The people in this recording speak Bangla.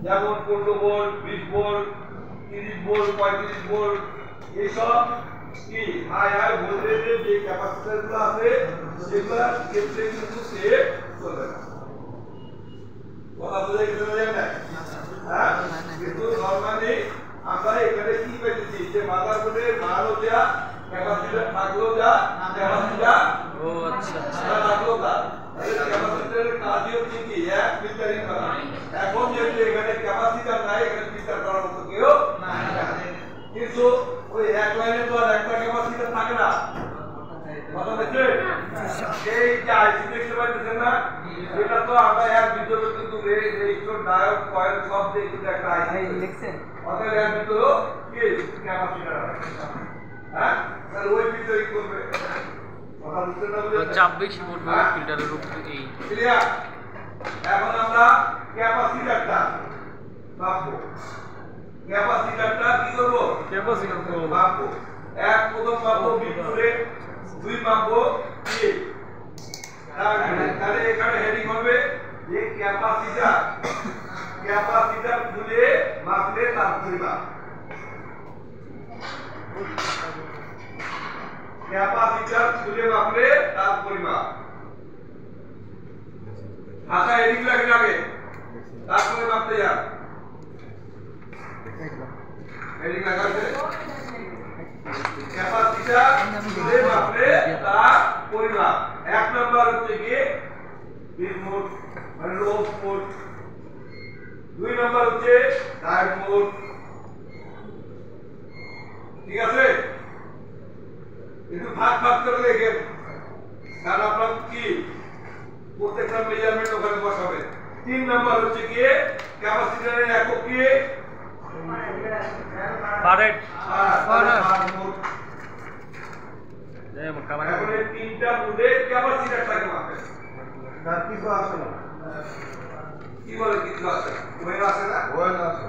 যেমন 15 ভোল্ট, 20 ভোল্ট, 30 ভোল্ট, 35 ভোল্ট, এইসব কি হাই ভোল্টেজের যে ক্যাপাসিটরগুলো আছে সেগুলোর ক্ষেত্রে কিন্তু সে চলবে না। কথা বুঝে গেছে না? হ্যাঁ, কিন্তু নরমালি আমরা এখানে কি পেয়েছি যে মাদারবোর্ডের মানও যা ক্যাপাসিটর থাকলো যা ক্যাপাসিটর থাকলো তা ক্যাপাসিটরের কাজই হচ্ছে কি এক ফিল্টারিং করা। এখন যেহেতু এখানে ক্যাপাসিটর নাই, এখানে ফিল্টার করার মতো কেউ নাই, কিন্তু ওই এক লাইনে তো আর একটা ক্যাপাসিটর থাকে না। কথা বুঝছে? এই যে আইসি দেখতে পাচ্ছেন না, এটা তো আমরা এর ভিতরে কিন্তু রেজিস্টর ডায়োড কয়েল সব দিয়ে কিন্তু একটা আইসি লিখছেন। অতএব এর ভিতরে কি ক্যাপাসিটর আছে। হ্যাঁ, তাহলে ওই ফিল্টারিং করবে। কথা বুঝতে না বুঝে 26 ভোল্ট ফিল্টারের উপরে এই ক্লিয়ার। এখন আমরা ক্যাপাসিটরটা মাপবো। ক্যাপাসিটরটা কি করব? ক্যাপাসিটর মাপবো। এক প্রথম মাপবো ভিতরে, দুই মাপবো কি, তাহলে এখানে হেডিং হবে যে ক্যাপাসিটর খুলে মাপলে তার পরিমাপ। ক্যাপাসিটর খুলে মাপলে তার পরিমাপ। আচ্ছা, হেডিং লাগে তারপরে মাপতে যান। হেডিং লাগাতে ক্যাপাসিটর খুলে মাপলে তার পরিমাপ। এক নাম্বার হচ্ছে কি 20 ভোল্ট মানে লো ভোল্ট, দুই নাম্বার হচ্ছে 60 ভোল্ট। ঠিক আছে, একটু ভাগ করে দেখেন, কারণ আপনার কি প্রত্যেকটা মেজারমেন্ট ওখানে বসাবে। তিন নাম্বার হচ্ছে কি ক্যাপাসিটরের একক কি কারেন্ট। এখন এই তিনটা মুডে ক্যাপাসিটরটাকে মাপবেন। তার কিছু আসে না, কি বলে কিছু আসে না, ওয়েল আসে না, ওয়েল আসে।